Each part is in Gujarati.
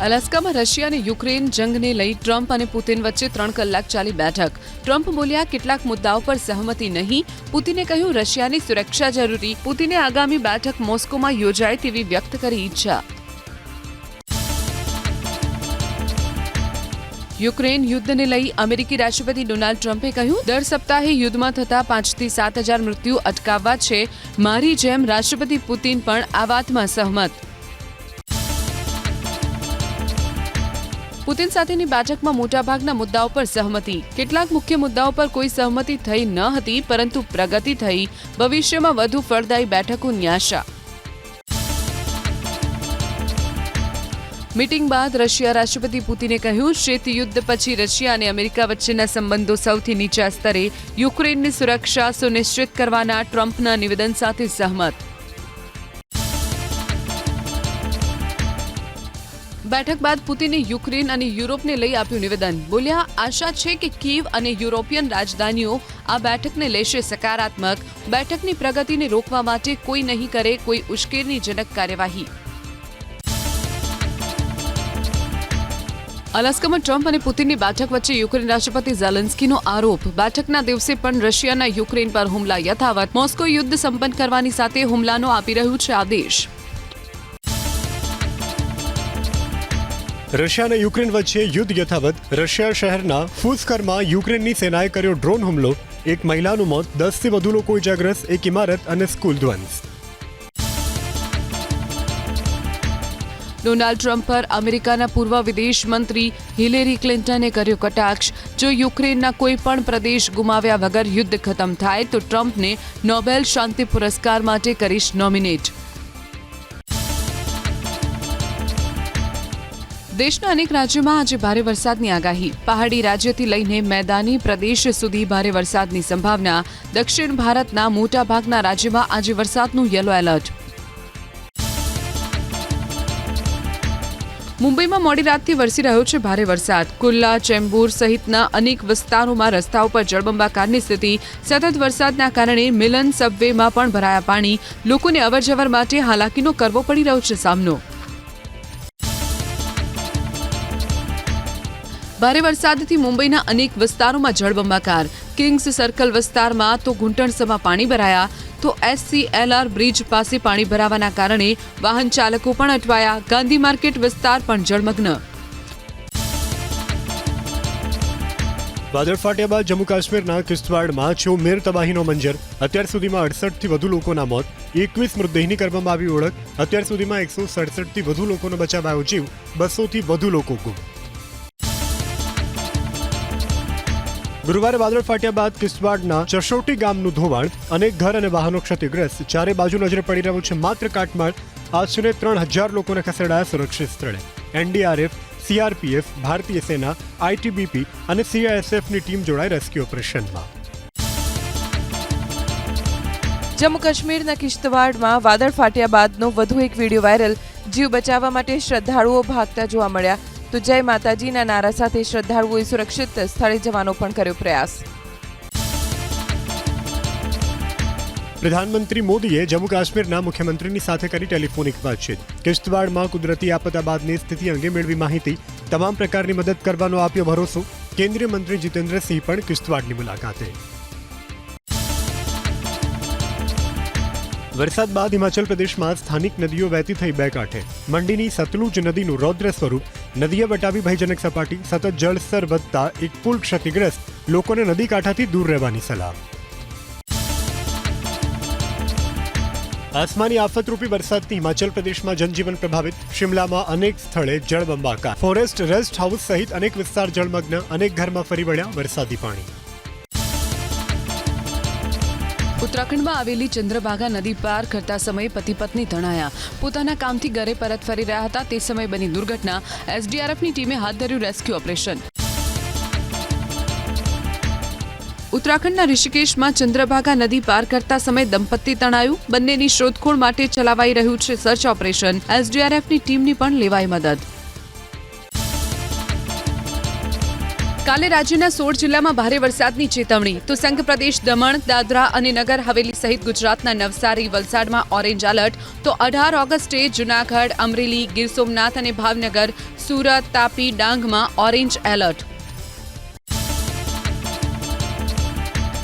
અલાસ્કામાં રશિયા અને યુક્રેન જંગને લઈ ટ્રમ્પ અને પુતિન વચ્ચે 3 કલાક ચાલી બેઠક. ટ્રમ્પ બોલ્યા કેટલાક મુદ્દાઓ પર સહમતિ નહીં. પુતિને કહ્યું રશિયાની સુરક્ષા જરૂરી. પુતિને આગામી બેઠક મોસ્કોમાં યોજાય તેવી વ્યક્ત કરી ઈચ્છા. યુક્રેન યુદ્ધને લઈ અમેરિકી રાષ્ટ્રપતિ ડોનાલ્ડ ટ્રમ્પે કહ્યું દર સપ્તાહે યુદ્ધમાં થતા 5 થી 7,000 મૃત્યુ અટકાવવા છે. મારી જેમ રાષ્ટ્રપતિ પુતિન પણ આ વાતમાં સહમત. પુતિન સાથેની બેઠકમાં મોટાભાગના મુદ્દાઓ પર સહમતિ. કેટલાક મુખ્ય મુદ્દાઓ પર કોઈ સહમતિ થઈ ન હતી, પરંતુ પ્રગતિ થઈ. ભવિષ્યમાં વધુ ફળદાયી બેઠકોની આશા. મીટિંગ બાદ રશિયા રાષ્ટ્રપતિ પુતિને કહ્યું શીત યુદ્ધ પછી રશિયા અને અમેરિકા વચ્ચેના સંબંધો સૌથી નીચા સ્તરે. યુક્રેનની સુરક્ષા સુનિશ્ચિત કરવાના ટ્રમ્પના નિવેદન સાથે સહમત. બેઠક બાદ પુતિને યુક્રેન અને યુરોપને લઈ આપ્યું નિવેદન. બોલ્યા આશા છે કે કીવ અને યુરોપિયન રાજધાનીઓ આ બેઠકને લેશે સકારાત્મક. બેઠકની પ્રગતિને રોકવા માટે કોઈ નહીં કરે કોઈ ઉશ્કેરણીજનક કાર્યવાહી. અલાસ્કામાં ટ્રમ્પ અને પુતિનની બેઠક વચ્ચે યુક્રેન રાષ્ટ્રપતિ ઝેલેન્સ્કીનો આરોપ. બેઠકના દિવસે પણ રશિયાના યુક્રેન પર હુમલા યથાવત. મોસ્કો યુદ્ધ સંપન્ન કરવાની સાથે હુમલાનો આપી રહ્યું છે આદેશ. રશિયા અને યુક્રેન વચ્ચે યુદ્ધ યથાવત. રશિયા શહેરના ફુસ્કરમાં યુક્રેનની સેનાએ કર્યો ડ્રોન હુમલો. એક મહિલાનું મોત, 10 થી વધુ લોકો ઇજાગ્રસ્ત. એક ઇમારત અને સ્કૂલ ધ્વંસ. ડોનાલ્ડ ટ્રમ્પ પર અમેરિકાના પૂર્વ વિદેશ મંત્રી હિલેરી ક્લિન્ટને કર્યો કટાક્ષ. જો યુક્રેનના કોઈ પણ પ્રદેશ ગુમાવ્યા વગર યુદ્ધ ખતમ થાય તો ટ્રમ્પને નોબેલ શાંતિ પુરસ્કાર માટે કરીશ નોમિનેટ. દેશના અનેક રાજ્યોમાં આજે ભારે વરસાદની આગાહી. પહાડી રાજ્યથી લઈને મેદાની પ્રદેશ સુધી ભારે વરસાદની સંભાવના. દક્ષિણ ભારતના મોટાભાગના રાજ્યોમાં આજે વરસાદનું યલો એલર્ટ. મુંબઈમાં મોડી રાતથી વરસી રહ્યો છે ભારે વરસાદ. કુર્લા, ચેમ્બુર સહિતના અનેક વિસ્તારોમાં રસ્તાઓ પર જળબંબાકારની સ્થિતિ. સતત વરસાદના કારણે મિલન સબવેમાં પણ ભરાયા પાણી. લોકોને અવરજવર માટે હાલાકીનો કરવો પડી રહ્યો છે સામનો. ભારે વરસાદથી મુંબઈના અનેક વિસ્તારોમાં જળબંબાકાર. કિંગ્સ સર્કલ વિસ્તારમાં તો ઘૂંટણસમાં પાણી ભરાયા, તો SCLR બ્રિજ પાસે પાણી ભરાવાના કારણે વાહન ચાલકો પણ અટવાયા. ગાંધી માર્કેટ વિસ્તાર પણ જળમગ્ન. વાદળ ફાટ્યા બાદ જમ્મુ કાશ્મીરના કિશ્તવાડમાં છોમેર તબાહીનો મંજર. અત્યાર સુધીમાં 68 થી વધુ લોકોના મોત. 21 મૃતદેહની કરવામાં આવી ઓળખ. અત્યાર સુધીમાં 167 થી વધુ લોકોનો બચાવાયો જીવ. 200 થી વધુ લોકો ગુમ. ગુરુવારે વાદળ ફાટ્યા બાદ કિશ્તવાડના ચશોટી ગામનું ધોવાણ. અનેક ઘર અને વાહનો ક્ષતિગ્રસ્ત. ચારે બાજુ નજરે પડી રહ્યું છે માત્ર કાટમાળ. આશરે 3,000 લોકોને ખસેડાયા સુરક્ષિત સ્થળે. NDRF, CRPF, ભારતીય સેના, ITBP અને CISFની ટીમ જોડાઈ રેસ્ક્યુ ઓપરેશનમાં. જમ્મુ કાશ્મીરના કિશ્તવાડમાં વાદળ ફાટ્યા બાદનો વધુ એક વિડીયો વાયરલ. જીવ બચાવવા માટે શ્રદ્ધાળુઓ ભાગતા જોવા મળ્યા, તો જય માતાજીના નારા સાથે શ્રદ્ધાળુઓએ સુરક્ષિત સ્થળે જવાનો પણ કર્યો પ્રયાસ. પ્રધાનમંત્રી મોદીએ જમ્મુ કાશ્મીરના મુખ્યમંત્રીની સાથે કરી ટેલિફોનિક વાતચીત. કિશ્તવાડમાં કુદરતી આપદા બાદની સ્થિતિ અંગે મેળવી માહિતી. તમામ પ્રકારની મદદ કરવાનો આપ્યો ભરોસો. કેન્દ્રીય મંત્રી જીતેન્દ્રસિંહ પણ કિશ્તવાડની મુલાકાતે. વરસાદ બાદ હિમાચલ પ્રદેશમાં સ્થાનિક નદીઓ વહેતી થઈ બે કાંઠે. મંડીની સતલુજ નદીનું રૌદ્ર સ્વરૂપ. નદીએ વટાવી ભયજનક સપાટી. સતત જળસ્તર વધતા એક પુલ ક્ષતિગ્રસ્ત. લોકોને નદી કાંઠાથી દૂર રહેવાની સલાહ. આસમાની આફતરૂપી વરસાદથી હિમાચલ પ્રદેશમાં જનજીવન પ્રભાવિત. શિમલામાં અનેક સ્થળે જળબંબાકાર. ફોરેસ્ટ રેસ્ટ હાઉસ સહિત અનેક વિસ્તાર જળમગ્ન. અનેક ઘરમાં ફરી વળ્યા વરસાદી પાણી. ઉત્તરાખંડમાં આવેલી ચંદ્રભાગા નદી પાર કરતા સમયે પતિ પત્ની તણાયા. પોતાના કામથી ઘરે પરત ફરી રહ્યા હતા તે સમયે બની દુર્ઘટના. SDRFની ટીમે હાથ ધર્યું રેસ્ક્યુ ઓપરેશન. ઉત્તરાખંડના ઋષિકેશમાં ચંદ્રભાગા નદી પાર કરતા સમયે દંપતી તણાયું. બંનેની શોધખોળ માટે ચલાવાઈ રહ્યું છે સર્ચ ઓપરેશન. SDRFની ટીમની પણ લેવાઈ મદદ. કાલે રાજ્યના 16 જિલ્લામાં ભારે વરસાદની ચેતવણી તો સંઘ પ્રદેશ દમણ દાદરા અને નગર હવેલી સહિત ગુજરાતના નવસારી વલસાડમાં ઓરેન્જ એલર્ટ તો 18 ઓગસ્ટે જૂનાગઢ અમરેલી ગીર સોમનાથ અને ભાવનગર સુરત તાપી ડાંગમાં ઓરેન્જ એલર્ટ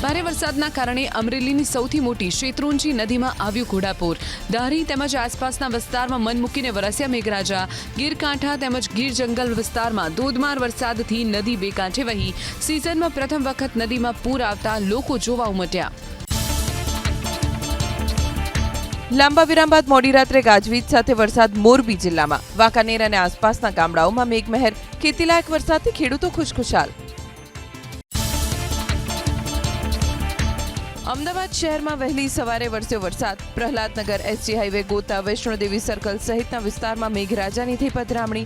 ભારે વરસાદના કારણે અમરેલીની સૌથી મોટી શેત્રુંજી નદીમાં આવ્યું ઘોડાપૂર ધારી તેમજ આસપાસના વિસ્તારમાં મન મૂકીને વરસ્યા મેઘરાજા ગીરકાંઠા તેમજ ગીર જંગલ વિસ્તારમાં ધોધમાર વરસાદથી નદી બે કાંઠે વહી સિઝનમાં પ્રથમ વખત નદીમાં પૂર આવતા લોકો જોવા ઉમટ્યા લાંબા વિરામ બાદ મોડી રાત્રે ગાજવીજ સાથે વરસાદ મોરબી જિલ્લામાં વાંકાનેર અને આસપાસના ગામડાઓમાં મેઘમહેર ખેતીલાયક વરસાદથી ખેડૂતો ખુશખુશાલ અમદાવાદ શહેરમાં વહેલી સવારે વરસ્યો વરસાદ પ્રહલાદનગર એસજી હાઈવે ગોતા વૈષ્ણોદેવી સર્કલ સહિતના વિસ્તારમાં મેઘરાજાની થઈ પધરામણી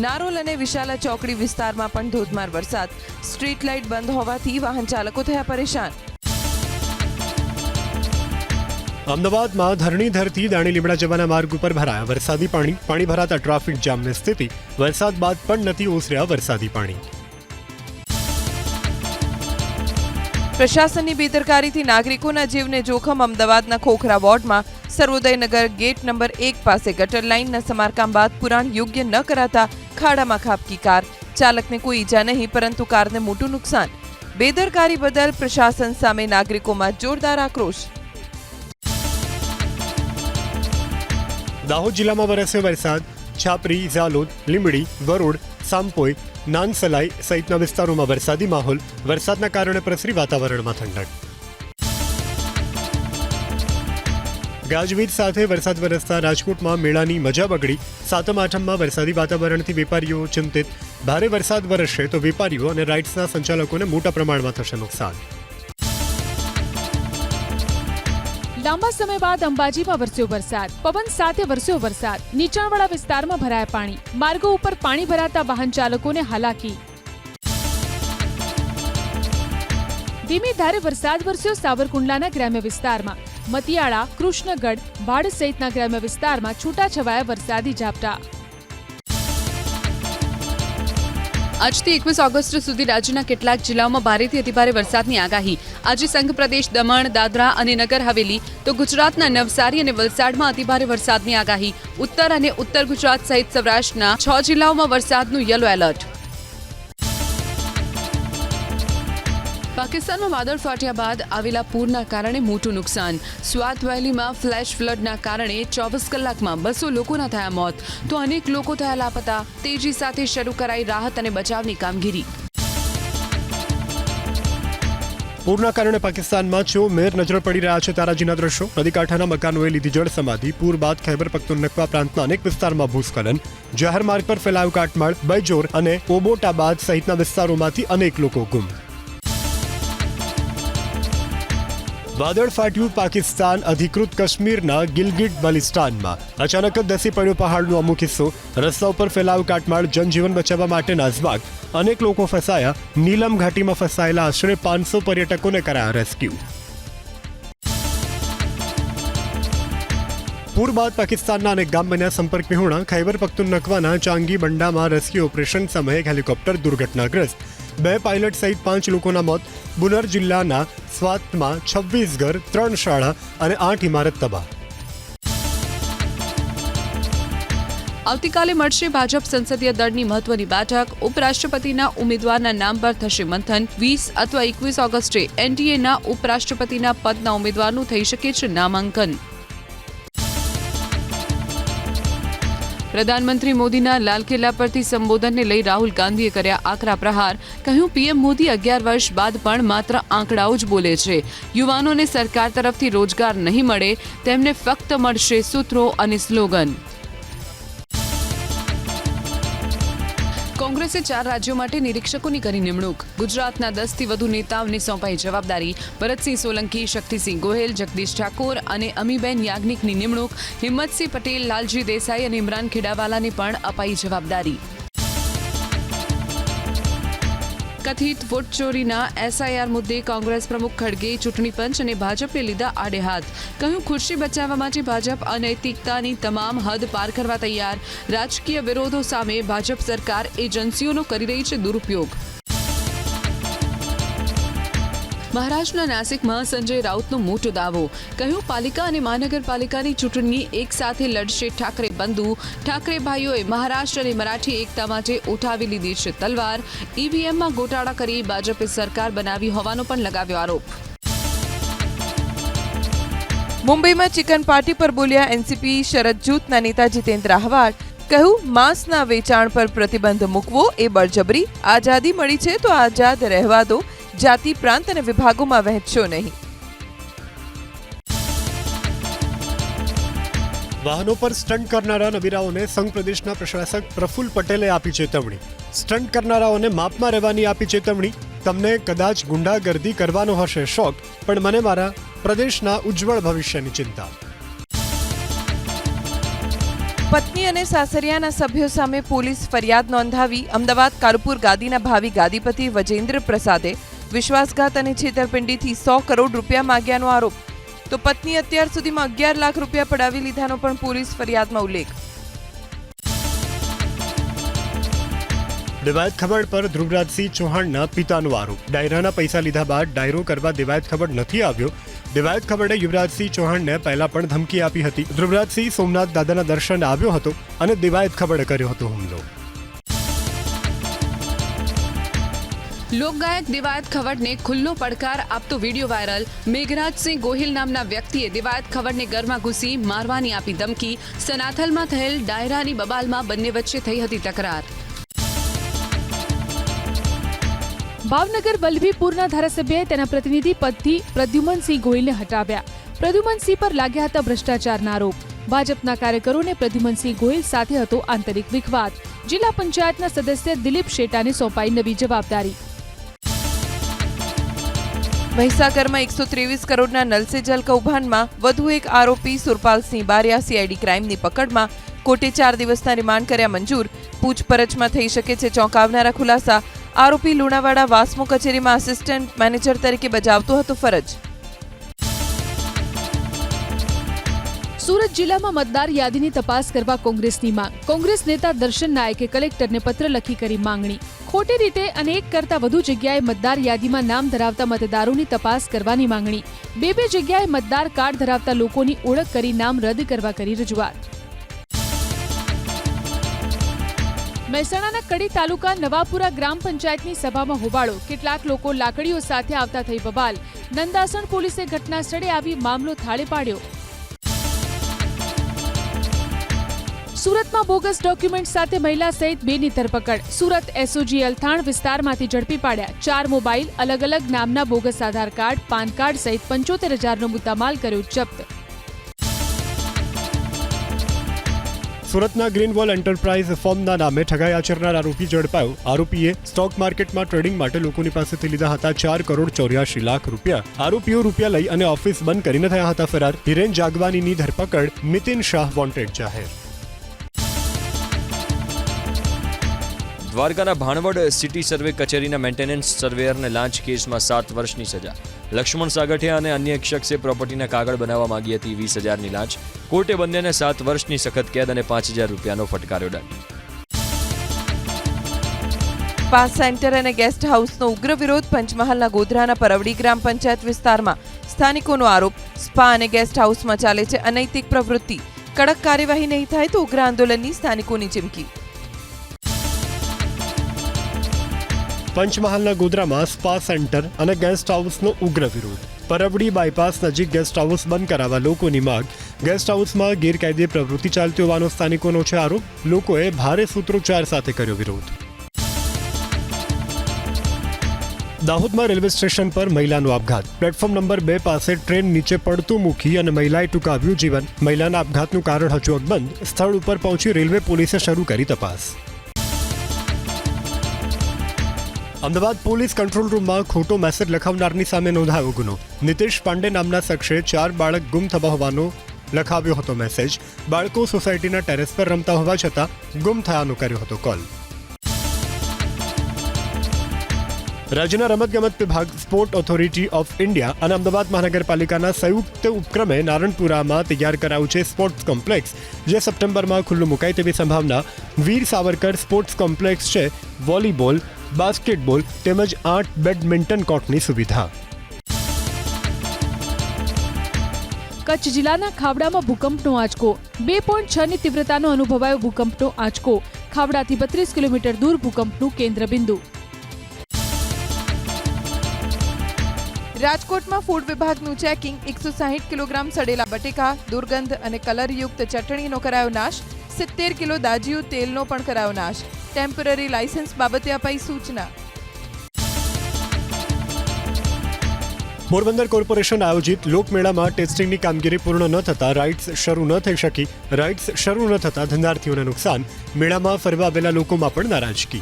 નારોલ અને વિશાલા ચોકડી વિસ્તારમાં પણ ધોધમાર વરસાદ સ્ટ્રીટ લાઇટ બંધ હોવાથી વાહન ચાલકો થયા પરેશાન અમદાવાદમાં ધરણીધરથી દાણી લીમડા જવાના માર્ગ ઉપર ભરાયા વરસાદી પાણી ભરાતા ટ્રાફિક જામની સ્થિતિ વરસાદ બાદ પણ નથી ઓસર્યા વરસાદી પાણી પ્રશાસનની બેદરકારીથી નાગરિકોના જીવને જોખમ અમદાવાદના ખોખરા વોર્ડમાં સર્વોદયનગર ગેટ નંબર 1 પાસે ગટર લાઇનના સમારકામ બાદ પુરાણ યોગ્ય ન કરાતા ખાડામાં ખાબકી કાર ચાલકને કોઈ ઈજા નહીં પરંતુ કારને મોટું નુકસાન બેદરકારી બદલ પ્રશાસન સામે નાગરિકોમાં જોરદાર આક્રોશ દાહોદ જિલ્લામાં વરસ્યો વરસાદ છાપરી ઝાલોદ લીંબડી વરોડ સામપોઈ નાનસલાઈ સહિતના વિસ્તારોમાં વરસાદી માહોલ વરસાદના કારણે પ્રસરી વાતાવરણમાં ઠંડક ગાજવીજ સાથે વરસાદ વરસતા રાજકોટમાં મેળાની મજા બગડી સાતમ આઠમમાં વરસાદી વાતાવરણથી વેપારીઓ ચિંતિત ભારે વરસાદ વરસશે તો વેપારીઓ અને રાઇડ્સના સંચાલકોને મોટા પ્રમાણમાં થશે નુકસાન લાંબા સમય બાદ અંબાજીમાં વરસ્યો વરસાદ પવન સાથે વરસ્યો વરસાદ નીચાણવાળા વિસ્તારમાં ભરાયા પાણી માર્ગો ઉપર પાણી ભરાતા વાહન ચાલકોને હાલાકી ધીમી ધારે વરસાદ વરસ્યો સાવરકુંડલાના ગ્રામ્ય વિસ્તારમાં મતિયાળા કૃષ્ણગઢ ભાડ સહિતના ગ્રામ્ય વિસ્તારમાં છૂટાછવાયા વરસાદી ઝાપટા આજથી 21 ઓગસ્ટ સુધી રાજ્યના કેટલાક જિલ્લાઓમાં ભારેથી અતિભારે વરસાદની આગાહી આજે સંઘ પ્રદેશ દમણ દાદરા અને નગર હવેલી તો ગુજરાતના નવસારી અને વલસાડમાં અતિભારે વરસાદની આગાહી ઉત્તર અને ઉત્તર ગુજરાત સહિત સૌરાષ્ટ્રના 6 જિલ્લાઓમાં વરસાદનું યલો એલર્ટ પાકિસ્તાનમાં વાદળ ફાટ્યા બાદ આવેલા પૂરના કારણે મોટું નુકસાન સ્વાત વેલીમાં ફ્લેશ ફ્લડના કારણે 24 કલાકમાં 200 લોકોના થયા મોત તો અનેક લોકો થયા લાપતા તેજી સાથે શરૂ કરાઈ રાહત અને બચાવની કામગીરી પૂરના કારણે પાકિસ્તાનમાં ચોમેર નજર પડી રહ્યા છે તારાજીના દ્રશ્યો નદીકાંઠાના મકાનોએ લીધી જળ સમાધિ પૂર બાદ ખૈબર પખ્તુનખ્વા પ્રાંતના અનેક વિસ્તારમાં ભૂસ્ખલન જાહેર માર્ગ પર ફેલાયું કાટમાળ બૈજોર અને ઓબોટાબાદ સહિતના વિસ્તારોમાંથી અનેક લોકો ગુમ વાદળ ફાટ્યું પાકિસ્તાન અધિકૃત કાશ્મીરના ગિલગિટ બલિસ્તાનમાં અચાનક જ ધસી પડ્યો પહાડનો અમુક હિસ્સો રસ્તા ઉપર ફેલાયું કાટમાળ જનજીવન બચાવવા માટે નાસભાગ અનેક લોકો ફસાયા નીલમ ઘાટીમાં ફસાયેલા આશરે 500 પર્યટકોને કરાયા રેસ્ક્યુ પૂર બાદ પાકિસ્તાનના અનેક ગામ બન્યા સંપર્ક વિહોણા ખૈબર પખ્તુનખ્વાના ચાંગી બંડામાં રેસ્ક્યુ ઓપરેશન સમયે હેલિકોપ્ટર દુર્ઘટનાગ્રસ્ત 2 પાયલટ સહિત 5 લોકોના મોત બુનર જિલ્લાના સ્વાતમાં 26 ઘર 3 શાળા અને 8 ઇમારત તબાહ આવતીકાલે મળશે ભાજપ સંસદીય દળની મહત્વની બેઠક ઉપરાષ્ટ્રપતિના ઉમેદવારના નામ પર થશે મંથન 20 અથવા 21 ઓગસ્ટે એનડીએના ઉપરાષ્ટ્રપતિના પદના ઉમેદવારનું થઈ શકે છે નામાંકન પ્રધાનમંત્રી મોદીના લાલ કિલ્લા પરથી સંબોધનને લઈ રાહુલ ગાંધીએ કર્યા આકરા પ્રહાર કહ્યું પીએમ મોદી 11 વર્ષ બાદ પણ માત્ર આંકડાઓ જ બોલે છે યુવાનોને સરકાર તરફથી રોજગાર નહીં મળે તેમને ફક્ત મળશે સૂત્રો અને સ્લોગન કોંગ્રેસે 4 રાજ્યો માટે નિરીક્ષકોની કરી નિમણૂક ગુજરાતના 10થી વધુ નેતાઓને સોંપાઈ જવાબદારી ભરતસિંહ સોલંકી શક્તિસિંહ ગોહિલ જગદીશ ઠાકોર અને અમીબેન યાજ્ઞિકની નિમણૂક હિંમતસિંહ પટેલ લાલજી દેસાઈ અને ઇમરાન ખેડાવાલાને પણ અપાઈ જવાબદારી કથિત વોટ ચોરીના એસઆઈઆર મુદ્દે કોંગ્રેસ પ્રમુખ ખડગે ચૂંટણી પંચ અને ભાજપને લીધા આડે હાથ કહ્યું ખુરશી બચાવવા માટે ભાજપ અનૈતિકતાની તમામ હદ પાર કરવા તૈયાર રાજકીય વિરોધો સામે ભાજપ સરકાર એજન્સીઓનો કરી રહી છે દુરુપયોગ મહારાષ્ટ્રના નાસિકમાં સંજય રાઉતનો મોટો દાવો. કહ્યું, પાલિકા અને મહાનગરપાલિકાની ચૂંટણી એક સાથે લડશે ઠાકરે બંધુ. ઠાકરે ભાઈઓએ મહારાષ્ટ્ર અને મરાઠી એકતા માટે ઉઠાવી લીધી છે તલવાર. ઈવીએમમાં ગોટાળા કરી ભાજપે સરકાર બનાવી હોવાનો પણ લગાવ્યો આરોપ. મુંબઈમાં ચિકન પાર્ટી પર બોલ્યા એનસીપી શરદ જૂથના નેતા જીતેન્દ્ર આહવાડ. કહ્યું, માંસના વેચાણ પર પ્રતિબંધ મૂકવો એ બળજબરી. આઝાદી મળી છે તો આઝાદ રહેવા દો. જાતિ, પ્રાંત અને વિભાગોમાં વહેંચશો નહીં. વાહનો પર સ્ટન્ટ કરનારા નબીરાઓને સંઘ પ્રદેશના પ્રશાસક પ્રફુલ્લ પટેલે આપી ચેતવણી. સ્ટન્ટ કરનારાઓને માપમાં રહેવાની આપી ચેતવણી. તમને કદાચ ગુંડાગર્દી કરવાનો હશે શોખ, પણ મને મારા પ્રદેશના ઉજ્જવળ ભવિષ્યની ચિંતા. પત્ની અને સાસરિયાના સભ્યો સામે પોલીસ ફરિયાદ નોંધાવી. અમદાવાદ કાલુપુર ગાદીના ભાવિ ગાદીપતિ વજેન્દ્ર પ્રસાદે વિશ્વાસઘાત અને છેતરપિંડીથી 100 કરોડ રૂપિયા માંગ્યાનો આરોપ. તો પત્ની અત્યાર સુધીમાં 11 લાખ રૂપિયા પડાવી લીધાનો પણ પોલીસ ફરિયાદમાં ઉલ્લેખ. દિવાયત ખબડ પર ધ્રુવરાજસિંહ ચૌહાણના પિતાનો આરોપ. ડાયરાના પૈસા લીધા બાદ ડાયરો કરવા દિવાયત ખબડ નથી આવ્યો. દિવાયત ખબડે યુવરાજસિંહ ચૌહાણને પહેલા પણ ધમકી આપી હતી. ધ્રુવરાજસિંહ સોમનાથ દાદાના દર્શન આવ્યો હતો અને દિવાયત ખબડે કર્યો હતો હુમલો. લોકગાયક દિવાયત ખવડને ખુલ્લો પડકાર આપતો વિડીયો વાયરલ. મેઘરાજસિંહ ગોહિલ નામના વ્યક્તિએ દિવાયત ખવડને ઘરમાં ઘૂસી મારવાની આપી ધમકી. સનાથલમાં થયેલ ડાયરાની બબાલમાં બંને વચ્ચે થઈ હતી તકરાર. ભાવનગર વલ્લભીપુરના ધારાસભ્યએ તેના પ્રતિનિધિ પદથી પ્રદ્યુમનસિંહ ગોહિલને હટાવ્યા. પ્રદ્યુમનસિંહ પર લાગ્યા હતા ભ્રષ્ટાચારના આરોપ. ભાજપના કાર્યકરોને પ્રદ્યુમનસિંહ ગોહિલ સાથે હતો આંતરિક વિખવાદ. જિલ્લા પંચાયતના સદસ્ય દિલીપ શેટાને સોંપાઈ નવી જવાબદારી. મહીસાગરમાં 123 કરોડના નલ સે જલ કૌભાંડમાં વધુ એક આરોપી સુરપાલસિંહ બારિયા સીઆઈડી ક્રાઇમની પકડમાં. કોર્ટે 4 દિવસના રિમાન્ડ કર્યા મંજૂર. પૂછપરછમાં થઈ શકે છે ચોંકાવનારા ખુલાસા. આરોપી લુણાવાડા વાસ્મો કચેરીમાં આસિસ્ટન્ટ મેનેજર તરીકે બજાવતો હતો ફરજ. સુરત જિલ્લામાં મતદાર યાદીની તપાસ કરવા કોંગ્રેસની માંગ. કોંગ્રેસ નેતા દર્શન નાયકે કલેક્ટરને પત્ર લખી કરી માંગણી. ખોટી રીતે અને એક કરતાં વધુ જગ્યાએ મતદાર યાદીમાં નામ ધરાવતા મતદારોની તપાસ કરવાની માંગણી. બે જગ્યાએ મતદાર કાર્ડ ધરાવતા લોકોની ઓળખ કરી નામ રદ કરવા કરી રજૂઆત. મહેસાણાના કડી તાલુકા નવાપુરા ગ્રામ પંચાયતની સભામાં હોબાળો. કેટલાક લોકો લાકડીઓ સાથે આવતા થઈ બબાલ. નંદાસણ પોલીસે ઘટના સ્થળે આવી મામલો થાળે પાડ્યો. સુરતમાં બોગસ ડોક્યુમેન્ટ સાથે મહિલા સહિત 2ની ધરપકડ. સુરત એસઓજી અલથાણ વિસ્તારમાંથી ઝડપી પાડ્યા 4 મોબાઈલ, અલગ અલગ નામના બોગસ આધાર કાર્ડ, પાન કાર્ડ સહિત 75,000નો મુદ્દામાલ કર્યો જપ્ત. સુરતના ગ્રીન વોલ એન્ટરપ્રાઇઝ ફોર્મના નામે ઠગાઈ આચરનાર આરોપી ઝડપાયો. આરોપીએ સ્ટોક માર્કેટમાં ટ્રેડિંગ માટે લોકોની પાસેથી લીધા હતા 4,84,00,000 રૂપિયા. આરોપીઓ રૂપિયા લઈ અને ઓફિસ બંધ કરીને થયા હતા ફરાર. હિરેન જાગવાનીની ધરપકડ. મિતિન શાહ વોન્ટેડ જાહેર. દ્વારકાના ભાણવડ સિટી સર્વે કચેરીના મેન્ટેનન્સ સર્વેયરને લાંચ કેસમાં 7 વર્ષની સજા. લક્ષ્મણ સાગઠિયા અને અન્ય એક શખ્સે પ્રોપર્ટીના કાગળ બનાવવા માંગી હતી 20,000ની લાંચ. કોર્ટે બંનેને 7 વર્ષની સખત કેદ અને 5,000 રૂપિયાનો ફટકાર્યો દંડ. પાસ સેન્ટર અને ગેસ્ટ હાઉસનો ઉગ્ર વિરોધ. પંચમહાલના ગોધરાના પરવડી ગ્રામ પંચાયત વિસ્તારમાં સ્થાનિકોનો આરોપ. સ્પા અને ગેસ્ટ હાઉસમાં ચાલે છે અનૈતિક પ્રવૃત્તિ. કડક કાર્યવાહી નહીં થાય તો ઉગ્ર આંદોલનની સ્થાનિકોની ચીમકી. પંચમહાલના ગોધરામાં સ્પા સેન્ટર અને ગેસ્ટ હાઉસનો ઉગ્ર વિરોધ. પરવડી બાયપાસ નજીક ગેસ્ટ હાઉસ બંધ કરાવવા લોકોની માંગ. ગેસ્ટ હાઉસમાં ગેરકાયદે પ્રવૃત્તિ ચાલતી હોવાનો સ્થાનિકોનો છે આરોપ. લોકોએ ભારે સૂત્રોચ્ચાર સાથે કર્યો વિરોધ. દાહોદમાં રેલવે સ્ટેશન પર મહિલાનો આપઘાત. પ્લેટફોર્મ નંબર 2 પાસે ટ્રેન નીચે પડતું મૂકી અને મહિલાએ ટૂંકાવ્યું જીવન. મહિલાના આપઘાતનું કારણ હજુ અકબંધ. સ્થળ ઉપર પહોંચી રેલવે પોલીસે શરૂ કરી તપાસ. અમદાવાદ પોલીસ કંટ્રોલ રૂમમાં ખોટો મેસેજ લખાવનારની સામે નોંધાયો ગુનો. નીતિશ પાંડે નામના શખ્સે 4 બાળક ગુમ થવા હોવાનો લખાવ્યો હતો મેસેજ. બાળકો સોસાયટીના ટેરેસ પર રમતા હોવા છતાં ગુમ થયાનો કર્યો હતો કોલ. રાજ્યના રમતગમત વિભાગ, સ્પોર્ટ ઓથોરિટી ઓફ ઇન્ડિયા અને અમદાવાદ મહાનગરપાલિકાના સંયુક્ત ઉપક્રમે નારણપુરામાં તૈયાર કરાયું છે સ્પોર્ટ્સ કોમ્પ્લેક્સ, જે સપ્ટેમ્બરમાં ખુલ્લું મુકાય તેવી સંભાવના. વીર સાવરકર સ્પોર્ટ્સ કોમ્પ્લેક્સ છે વોલીબોલ, બાસ્કેટબોલ તેમજ 8 બેડમિન્ટન કોર્ટની સુવિધા. કચ્છ જિલ્લાના ખાવડામાં ભૂકંપનો આંચકો 2.6ની તીવ્રતાનો અનુભવાયો ભૂકંપનો આંચકો ખાવડાથી 32 કિલોમીટર દૂર ભૂકંપનું કેન્દ્રબિંદુ. રાજકોટમાં ફૂડ વિભાગનું ચેકિંગ 160 કિલોગ્રામ સડેલા બટેકા, દુર્ગંધ અને કલરયુક્ત ચટણીનો કરાયો નાશ. 70 કિલો દાજીયું તેલનો પણ કરાયો નાશ. ટેમ્પરરી લાયસન્સ બાબતે અપાઈ સૂચના. પોરબંદર કોર્પોરેશન આયોજિત લોકમેળામાં ટેસ્ટિંગની કામગીરી પૂર્ણ ન થતાં રાઇડ્સ શરૂ ન થઈ શકી. રાઇડ્સ શરૂ ન થતાં ધંધાર્થીઓને નુકસાન. મેળામાં ફરવા આવેલા લોકોમાં પણ નારાજગી.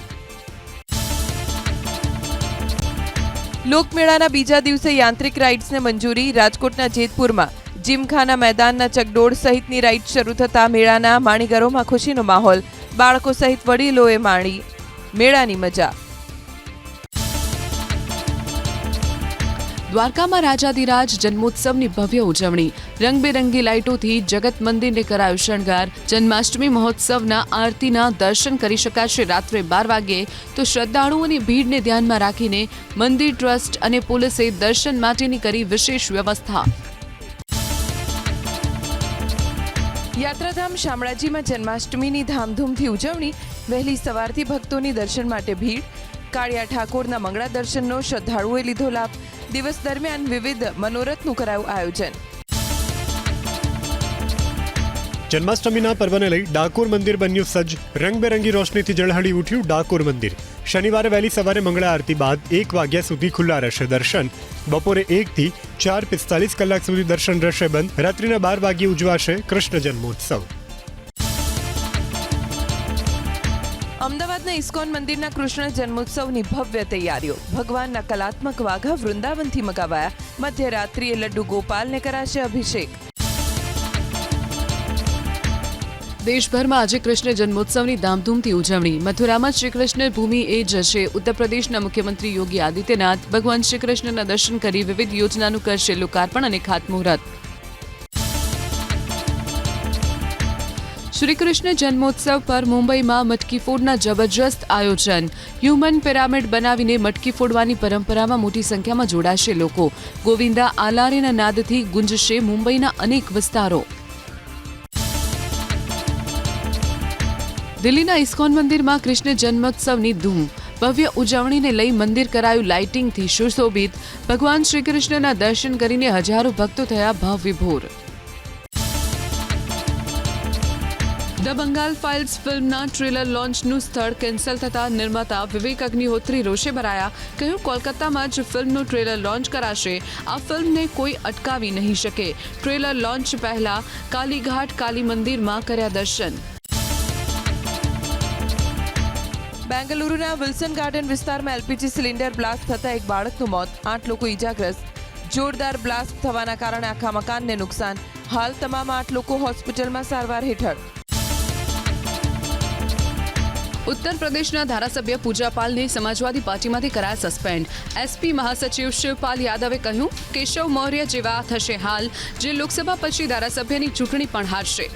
લોકમેળાના બીજા દિવસે યાંત્રિક રાઇડ્સને મંજૂરી. રાજકોટના જેતપુરમાં જીમખાના મેદાનના ચકડોળ સહિતની રાઇડ શરૂ થતાં મેળાના માણીગરોમાં ખુશીનો માહોલ. બાળકો સહિત વડીલોએ માણી મેળાની મજા. દ્વારકામાં રાજાધિરાજ જન્મોત્સવની ભવ્ય ઉજવણી. રંગબેરંગી લાઇટોથી જગત મંદિરને કરાયો શણગાર. જન્માષ્ટમી મહોત્સવના આરતીના દર્શન કરી શકાશે રાત્રે 12 વાગ્યે. તો શ્રદ્ધાળુઓની ભીડને ધ્યાનમાં રાખીને મંદિર ટ્રસ્ટ અને પોલીસે દર્શન માટેની કરી વિશેષ વ્યવસ્થા. યાત્રાધામ શામળાજીમાં જન્માષ્ટમીની ધામધૂમથી ઉજવણી. વહેલી સવારથી ભક્તોની દર્શન માટે ભીડ. કાળિયા ઠાકોરના મંગળા દર્શનનો શ્રદ્ધાળુઓએ લીધો લાભ. દિવસ દરમિયાન વિવિધ મનોરથનું કરાયું આયોજન. જન્માષ્ટમીના પર્વને લઈ ડાકોર મંદિર બન્યું સજ્જ. રંગબેરંગી રોશનીથી ઝળહળી ઉઠ્યું ડાકોર મંદિર. શનિવારે વહેલી સવારે મંગળા આરતી બાદ 1 વાગ્યા સુધી ખુલ્લા રહેશે દર્શન. બપોરે 1 થી 4:45 કલાક સુધી દર્શન રહેશે બંધ. રાત્રિના 12 વાગ્યે ઉજવાશે કૃષ્ણ જન્મોત્સવ. અમદાવાદના ઇસ્કોન મંદિરના કૃષ્ણ જન્મોત્સવની ભવ્ય તૈયારીઓ. ભગવાનના કલાત્મક વાઘા વૃંદાવનથી મગાવાયા. મધ્યરાત્રિએ લડ્ડુ ગોપાલને કરાશે અભિષેક. દેશભરમાં આજે કૃષ્ણ જન્મોત્સવની ધામધૂમથી ઉજવણી. મથુરામાં શ્રી કૃષ્ણ ભૂમિ એ જશે. ઉત્તર પ્રદેશના મુખ્યમંત્રી યોગી આદિત્યનાથ ભગવાન શ્રી કૃષ્ણના દર્શન કરી વિવિધ યોજનાનું કરશે લોકાર્પણ અને ખાતમુહૂર્ત. શ્રી કૃષ્ણ જન્મોત્સવ પર મુંબઈમાં મટકી ફોડના જબરજસ્ત આયોજન. હ્યુમન પિરામિડ બનાવીને મટકી ફોડવાની પરંપરામાં મોટી સંખ્યામાં જોડાશે લોકો. ગોવિંદા આલારેના નાદથી ગુંજશે મુંબઈના અનેક વિસ્તારો. દિલ્હીના ઇસ્કોન મંદિરમાં કૃષ્ણ જન્મોત્સવની ધૂમ. ભવ્ય ઉજવણીને લઈ મંદિર કરાયું લાઇટિંગથી સુશોભિત. ભગવાન શ્રી કૃષ્ણના દર્શન કરીને હજારો ભક્તો થયા ભાવવિભોર. ધ બંગાલ ફાઇલ્સ ફિલ્મના ટ્રેલર લોન્ચનું સ્થળ કેન્સલ થતાં નિર્માતા વિવેક અગ્નિહોત્રી રોષે ભરાયા. કહ્યું, કોલકાતામાં જ ફિલ્મનું ટ્રેલર લોન્ચ કરાશે. આ ફિલ્મને કોઈ અટકાવી નહીં શકે. ટ્રેલર લોન્ચ પહેલા કાલીઘાટ કાલી મંદિરમાં કર્યા દર્શન. બેંગલુરુના વિલ્સન ગાર્ડન વિસ્તારમાં એલપીજી સિલિન્ડર બ્લાસ્ટ થતાં એક બાળકનું મોત. 8 લોકો ઈજાગ્રસ્ત. જોરદાર બ્લાસ્ટ થવાના કારણે આખા મકાનને નુકસાન. હાલ તમામ 8 લોકો હોસ્પિટલમાં સારવાર હેઠળ. ઉત્તર પ્રદેશના ધારાસભ્ય પૂજા પાલને સમાજવાદી પાર્ટીમાંથી કરાયા સસ્પેન્ડ. એસપી મહાસચિવ શિવપાલ યાદવે કહ્યું, કેશવ મૌર્ય જેવા થશે હાલ, જે લોકસભા પછી ધારાસભ્યની ચૂંટણી પણ હારશે.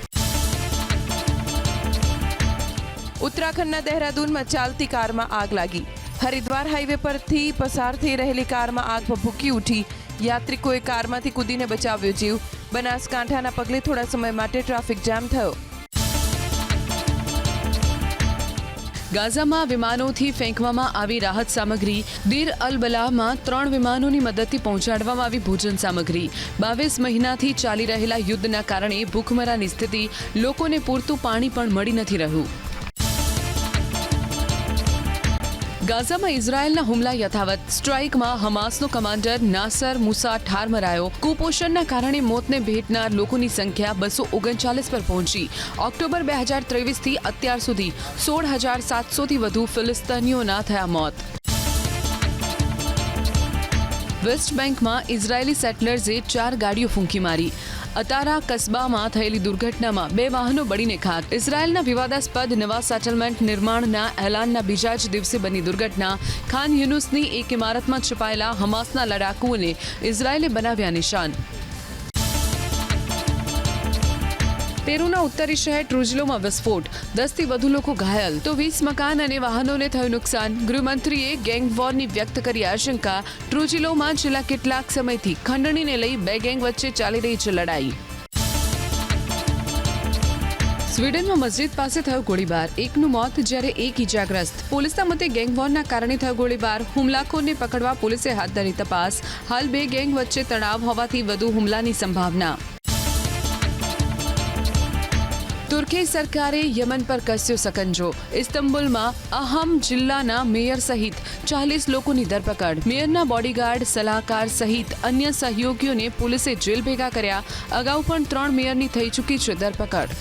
ઉત્તરાખંડના દહેરાદૂનમાં ચાલતી કારમાં આગ લાગી. હરિદ્વાર હાઈવે પરથી પસાર થઈ રહેલી કારમાં આગ ભભૂકી ઉઠી. યાત્રિકોએ કારમાંથી કૂદીને બચાવ્યો જીવ. બનાસકાંઠાના પગલે થોડા સમય માટે ટ્રાફિક જામ થયો. ગાઝામાં વિમાનોથી ફેંકવામાં આવી રાહત સામગ્રી. દીર અલ બલાહમાં 3 વિમાનોની મદદથી પહોંચાડવામાં આવી ભોજન સામગ્રી. 22 મહિનાથી ચાલી રહેલા યુદ્ધના કારણે ભૂખમરાની સ્થિતિ. લોકોને પૂરતું પાણી પણ મળી નથી રહ્યું. ગાઝામાં ઇઝરાયેલના હુમલા યથાવત. સ્ટ્રાઇકમાં હમાસનો કમાન્ડર નાસર મુસા ઠાર મરાયો. કુપોષણના કારણે મોતને ભેટનાર લોકોની સંખ્યા 239 પર પહોંચી. ઓક્ટોબર 2023થી અત્યાર સુધી 16,700થી વધુ ફિલિસ્તીનીઓના થયા મોત. વેસ્ટ બેંકમાં ઇઝરાયેલી સેટલર્સે 4 ગાડીઓ ફૂંકી મારી. અતારા કસ્બામાં થયેલી દુર્ઘટનામાં 2 વાહનો બળીને ખાક. ઇઝરાયેલના વિવાદાસ્પદ નવા સેટલમેન્ટ નિર્માણના એલાનના બીજા જ દિવસે બની દુર્ઘટના. ખાન યુનુસની એક ઇમારતમાં છુપાયેલા હમાસના લડાકુઓને ઇઝરાયેલે બનાવ્યા નિશાન. પેરુના ઉત્તરી શહેર ટ્રુજિલોમાં વિસ્ફોટ, 10થી વધુ લોકો ઘાયલ તો 20 મકાન અને વાહનોને થયું નુકસાન. ગૃહમંત્રીએ ગેંગ વોરની વ્યક્ત કરી આશંકા. ટ્રુજિલોમાં છેલ્લા કેટલાક સમયથી ખંડણીને લઈ બે ગેંગ વચ્ચે ચાલી રહી છે લડાઈ. સ્વીડનમાં મસ્જિદ પાસે થયો ગોળીબાર, એકનું મોત જ્યારે એક ઇજાગ્રસ્ત. પોલીસના મતે ગેંગ વોરના કારણે થયો ગોળીબાર. હુમલાખોરને પકડવા પોલીસે હાથ ધરી તપાસ. હાલ બે ગેંગ વચ્ચે તણાવ હોવાથી વધુ હુમલાની સંભાવના. તુર્કી સરકારે યમન પર કસ્યો સકંજો. ઇસ્તંબુલમાં અહમ જિલ્લાના મેયર સહિત 40 લોકોની ધરપકડ. મેયરના બોડીગાર્ડ, સલાહકાર સહિત અન્ય સહયોગીઓને પોલીસે જેલ ભેગા કર્યા. અગાઉ પણ 3 મેયરની થઈ ચૂકી છે ધરપકડ.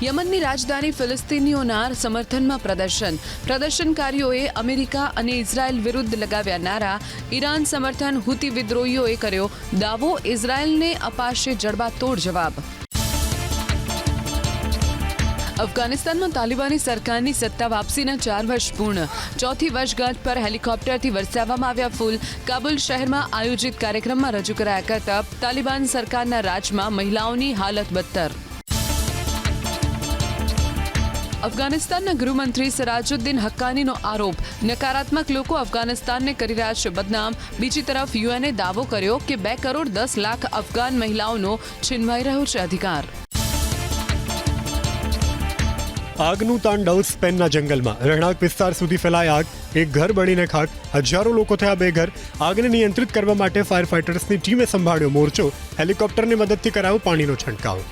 યમનની રાજધાની ફિલિસ્તીનીઓના સમર્થનમાં પ્રદર્શન. પ્રદર્શનકારીઓએ અમેરિકા અને ઇઝરાયલ વિરુદ્ધ લગાવ્યા નારા. ઈરાન સમર્થન હુતી વિદ્રોહીઓએ કર્યો દાવો, ઇઝરાયલને અપાશે જડબાતોડ જવાબ. અફઘાનિસ્તાનમાં તાલિબાની સરકારની સત્તા વાપસીના 4 વર્ષ પૂર્ણ. ચોથી વર્ષગાંઠ પર હેલિકોપ્ટરથી વરસાવવામાં આવ્યા ફૂલ. કાબુલ શહેરમાં આયોજિત કાર્યક્રમમાં રજૂ કરાયા કરતબ. તાલિબાન સરકારના રાજમાં મહિલાઓની હાલત બદતર. અફઘાનિસ્તાનના ગૃહમંત્રી સિરાજુદ્દીન હક્કાનીનો આરોપ. નકારાત્મક લોકો અફઘાનિસ્તાનને કરી રહ્યા છે બદનામ. બીજી તરફ યુએને દાવો કર્યો કે 2 કરોડ 10 લાખ અફઘાન મહિલાઓનો છીનવાઈ રહ્યો છે અધિકાર. આગનું તાંડવ સ્પેનના જંગલમાં. રહેણાંક વિસ્તાર સુધી ફેલાઈ આગ, એક ઘર બળીને ખાક, હજારો લોકો થયા બેઘર. આગને નિયંત્રિત કરવા માટે ફાયર ફાઇટર્સની ટીમે સંભાળ્યો મોરચો. હેલિકોપ્ટરની મદદથી કરાયો પાણીનો છંટકાવ.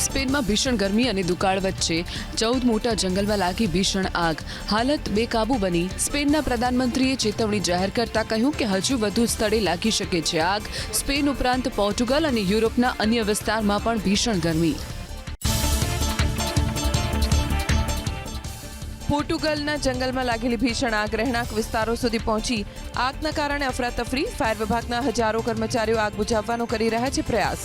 સ્પેનમાં ભીષણ ગરમી અને દુકાળ વચ્ચે 14 મોટા જંગલમાં લાગી ભીષણ આગ. હાલત બેકાબૂ બની. સ્પેનના પ્રધાનમંત્રીએ ચેતવણી જાહેર કરતા કહ્યું કે હજુ વધુ સ્થળે લાગી શકે છે આગ. સ્પેન ઉપરાંત પોર્ટુગલ અને યુરોપના અન્ય વિસ્તારમાં પણ ભીષણ ગરમી. પોર્ટુગલના જંગલમાં લાગેલી ભીષણ આગ રહેણાંક વિસ્તારો સુધી પહોંચી. આગના કારણે અફરાતફરી. ફાયર વિભાગના હજારો કર્મચારીઓ આગ બુઝાવવાનો કરી રહ્યા છે પ્રયાસ.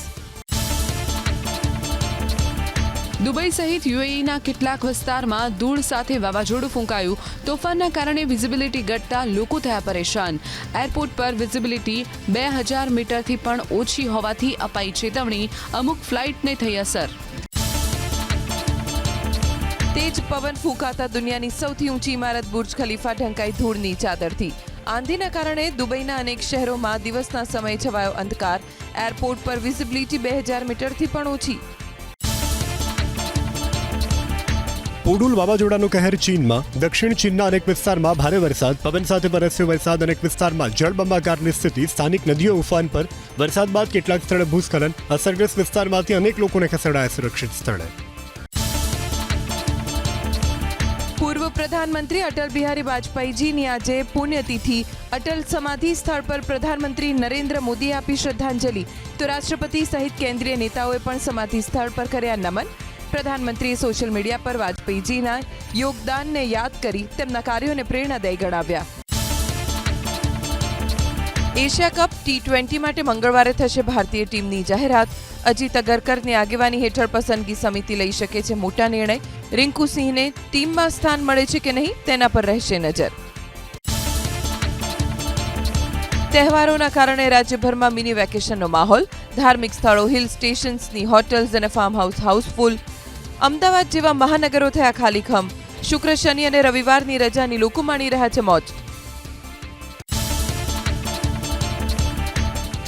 દુબઈ સહિત યુએઈના કેટલાક વિસ્તારમાં ધૂળ સાથે વાવાઝોડું ફૂંકાયું. તોફાનના કારણે વિઝિબિલિટી ઘટતા લોકો થયા પરેશાન. એરપોર્ટ પર વિઝિબિલિટી 2000 મીટરથી પણ ઓછી હોવાથી અપાઈ ચેતવણી. અમુક ફ્લાઇટને થઈ અસર. તેજ પવન ફૂંકાતા દુનિયાની સૌથી ઊંચી ઇમારત બુર્જ ખલીફા ઢંકાઈ ધૂળની ચાદરથી. આંધીના કારણે દુબઈના અનેક શહેરોમાં દિવસના સમયે છવાયો અંધકાર. એરપોર્ટ પર વિઝિબિલિટી 2000 મીટરથી પણ ઓછી. પુડુલ વાવાઝોડાનું કહેર ચીનમાં. દક્ષિણ ચીનના અનેક વિસ્તારમાં ભારે વરસાદ, પવન સાથે વરસ્યો વરસાદ. અનેક વિસ્તારમાં જળબંબાકારની સ્થિતિ. સ્થાનિક નદીઓ ઉફાન પર. વરસાદ બાદ કેટલાક સ્થળે ભૂસ્ખલન. અસરગ્રસ્ત વિસ્તારમાંથી અનેક લોકોને ખસેડાયા સુરક્ષિત સ્થળે. પૂર્વ પ્રધાનમંત્રી અટલ બિહારી વાજપેયીજીની આજે પુણ્યતિથિ. અટલ સમાધિ સ્થળ પર પ્રધાનમંત્રી નરેન્દ્ર મોદીએ આપી શ્રદ્ધાંજલિ. તો રાષ્ટ્રપતિ સહિત કેન્દ્રીય નેતાઓએ પણ સમાધિ સ્થળ પર કર્યા નમન. પ્રધાનમંત્રીએ સોશિયલ મીડિયા પર વાજપેયીજીના યોગદાનને યાદ કરી તેમના કાર્યોને પ્રેરણાદાયી ગણાવ્યા. એશિયા કપ T20 માટે મંગળવારે થશે ભારતીય ટીમની જાહેરાત. અજીત અગરકરની આગેવાની હેઠળ પસંદગી સમિતિ લઈ શકે છે મોટા નિર્ણય. રિંકુ સિંહને ટીમમાં સ્થાન મળે છે કે નહીં તેના પર રહેશે નજર. તહેવારોના કારણે રાજ્યભરમાં મિની વેકેશનનો માહોલ. ધાર્મિક સ્થળો, હિલ સ્ટેશન્સની હોટલ્સ અને ફાર્મ હાઉસ હાઉસફુલ. અમદાવાદ જેવા મહાનગરો થયા ખાલીખમ. શુક્ર, શનિ અને રવિવારની રજાની લોકો માણી રહ્યા છે મોજ.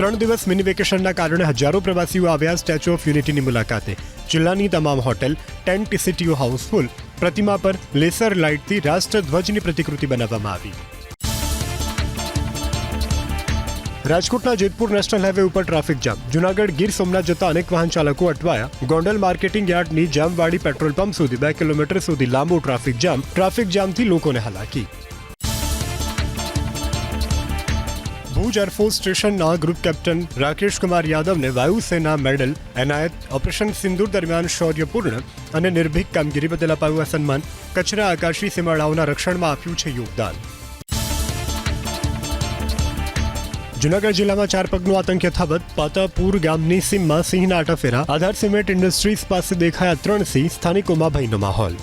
3 દિવસ મિની વેકેશનના કારણે હજારો પ્રવાસીઓ આવ્યા સ્ટેચ્યુ ઓફ યુનિટીની મુલાકાતે. જિલ્લાની તમામ હોટેલ, ટેન્ટ સિટીઓ હાઉસફુલ. પ્રતિમા પર લેસર લાઇટથી રાષ્ટ્રધ્વજની પ્રતિકૃતિ બનાવવામાં આવી. રાજકોટના જેતપુર નેશનલ હાઈવે ઉપર ટ્રાફિક જામ. જૂનાગઢ ગીર સોમનાથ જતા અનેક વાહન ચાલકો અટવાયા. ગોંડલ માર્કેટિંગ યાર્ડની જામવાડી પેટ્રોલ પંપ સુધી 2 કિલોમીટર સુધી લાંબો ટ્રાફિક જામ. ટ્રાફિક જામથી લોકોને હાલાકી. ભુજ એરફોર્સ સ્ટેશનના ગ્રુપ કેપ્ટન રાકેશ કુમાર યાદવને વાયુસેના મેડલ એનાયત. ઓપરેશન સિંદૂર દરમિયાન શૌર્યપૂર્ણ અને નિર્ભીક કામગીરી બદલ અપાયું આ સન્માન. કચ્છના આકાશી સીમાડાઓના રક્ષણમાં આપ્યું છે યોગદાન. જૂનાગઢ જિલ્લામાં 4 પગનો આતંક યથાવત. પાતાપુર ગામની સીમમાં સિંહના આટાફેરા. આધાર સિમેન્ટ ઇન્ડસ્ટ્રીઝ પાસે દેખાયા 3 સિંહ. સ્થાનિકોમાં ભયનો માહોલ.